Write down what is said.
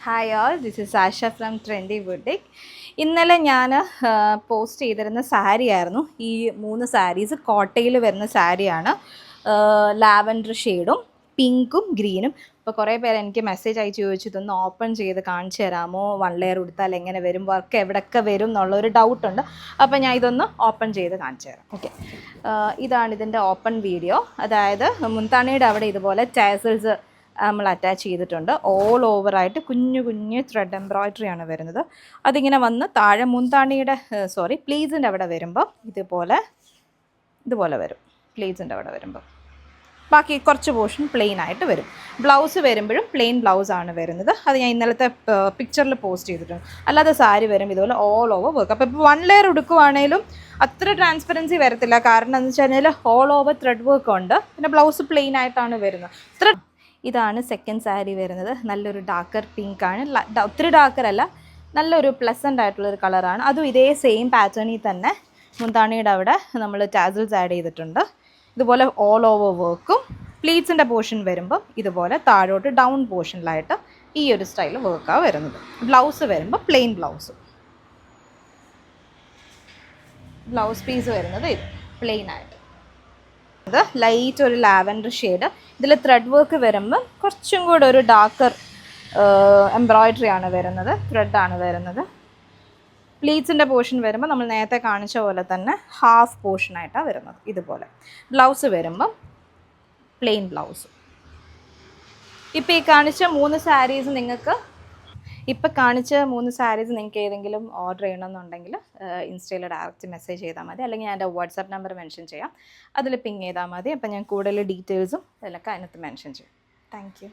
Hi all, this is Asha from trendy boutique. ഇന്നലെ ഞാൻ post ചെയ്തിരുന്ന സാരിയായിരുന്നു. ഈ 3 സാരീസ് കോട്ടയിൽ വരുന്ന സാരിയാണ്. ലാവൻഡർ ഷെയ്ഡും പിങ്കും ഗ്രീനും. അപ്പോൾ കുറേ പേര് എനിക്ക് മെസ്സേജ് അയച്ച് ചോദിച്ചു, ഇതൊന്ന് ഓപ്പൺ ചെയ്ത് കാണിച്ചു തരാമോ, 1 ലെയർ കൊടുത്താൽ എങ്ങനെ വരും, വർക്ക് എവിടെയൊക്കെ വരും എന്നുള്ളൊരു ഡൗട്ടുണ്ട്. അപ്പോൾ ഞാൻ ഇതൊന്ന് ഓപ്പൺ ചെയ്ത് കാണിച്ചു തരാം. ഓക്കെ, ഇതാണ് ഇതിൻ്റെ ഓപ്പൺ വീഡിയോ. അതായത് മുന്താണിയുടെ അവിടെ ഇതുപോലെ ടാസൽസ് നമ്മൾ അറ്റാച്ച് ചെയ്തിട്ടുണ്ട്. ഓൾ ഓവറായിട്ട് കുഞ്ഞു കുഞ്ഞു ത്രെഡ് എംബ്രോയ്ഡറി ആണ് വരുന്നത്. അതിങ്ങനെ വന്ന് താഴെ മുന്താണിയുടെ പ്ലീസിൻ്റെ അവിടെ വരുമ്പോൾ ഇതുപോലെ വരും. പ്ലീസിൻ്റെ അവിടെ വരുമ്പോൾ ബാക്കി കുറച്ച് പോർഷൻ പ്ലെയിൻ ആയിട്ട് വരും. ബ്ലൗസ് വരുമ്പോഴും പ്ലെയിൻ ബ്ലൗസാണ് വരുന്നത്. അത് ഞാൻ ഇന്നലത്തെ പിക്ചറിൽ പോസ്റ്റ് ചെയ്തിട്ടുണ്ട്. അല്ലാതെ സാരി വരും ഇതുപോലെ ഓൾ ഓവർ വർക്ക്. അപ്പോൾ ഇപ്പോൾ 1 ലെയർ എടുക്കുവാണേലും അത്ര ട്രാൻസ്പെറൻസി വരത്തില്ല. കാരണം എന്ന് വെച്ച് കഴിഞ്ഞാൽ ഓൾ ഓവർ ത്രെഡ് വർക്ക് ഉണ്ട്. പിന്നെ ബ്ലൗസ് പ്ലെയിൻ ആയിട്ടാണ് വരുന്നത്. ഇതാണ് സെക്കൻഡ് സാരി വരുന്നത്. നല്ലൊരു ഡാർക്കർ പിങ്ക് ആണ്. ഒത്തിരി ഡാർക്കർ അല്ല, നല്ലൊരു പ്ലസൻ്റ് ആയിട്ടുള്ളൊരു കളറാണ്. അതും ഇതേ സെയിം പാറ്റേണിൽ തന്നെ മുന്താണിയുടെ അവിടെ നമ്മൾ ടാസൽസ് ആഡ് ചെയ്തിട്ടുണ്ട്. ഇതുപോലെ ഓൾ ഓവർ വർക്കും പ്ലീറ്റ്സിൻ്റെ പോർഷൻ വരുമ്പം ഇതുപോലെ താഴോട്ട് ഡൗൺ പോർഷനിലായിട്ട് ഈ ഒരു സ്റ്റൈൽ വർക്കാണ് വരുന്നത്. ബ്ലൗസ് വരുമ്പോൾ പ്ലെയിൻ ബ്ലൗസ് പീസ് വരുന്നത് ഇത് പ്ലെയിൻ ആയിട്ട്. ഇത് ലൈറ്റ് ഒരു ലാവൻഡർ ഷെയ്ഡ്. ഇതിൽ ത്രെഡ് വർക്ക് വരുമ്പം കുറച്ചും കൂടെ ഒരു ഡാർക്കർ എംബ്രോയ്ഡറി ആണ് വരുന്നത്, ത്രെഡാണ് വരുന്നത്. പ്ലീറ്റ്സിൻ്റെ പോർഷൻ വരുമ്പോൾ നമ്മൾ നേരത്തെ കാണിച്ച പോലെ തന്നെ ഹാഫ് പോർഷനായിട്ടാണ് വരുന്നത്. ഇതുപോലെ ബ്ലൗസ് വരുമ്പം പ്ലെയിൻ ബ്ലൗസ്. ഇപ്പോൾ ഈ കാണിച്ച 3 സാരീസ് നിങ്ങൾക്ക് ഏതെങ്കിലും ഓർഡർ ചെയ്യണമെന്നുണ്ടെങ്കിൽ ഇൻസ്റ്റയിൽ ഡയറക്റ്റ് മെസ്സേജ് ചെയ്താൽ മതി. അല്ലെങ്കിൽ ഞാൻ എൻ്റെ വാട്സാപ്പ് നമ്പർ മെൻഷൻ ചെയ്യാം, അതിൽ പിങ് ചെയ്താൽ മതി. അപ്പോൾ ഞാൻ കൂടുതൽ ഡീറ്റെയിൽസും ഇതിലൊക്കെ അതിനകത്ത് മെൻഷൻ ചെയ്യും. Thank you.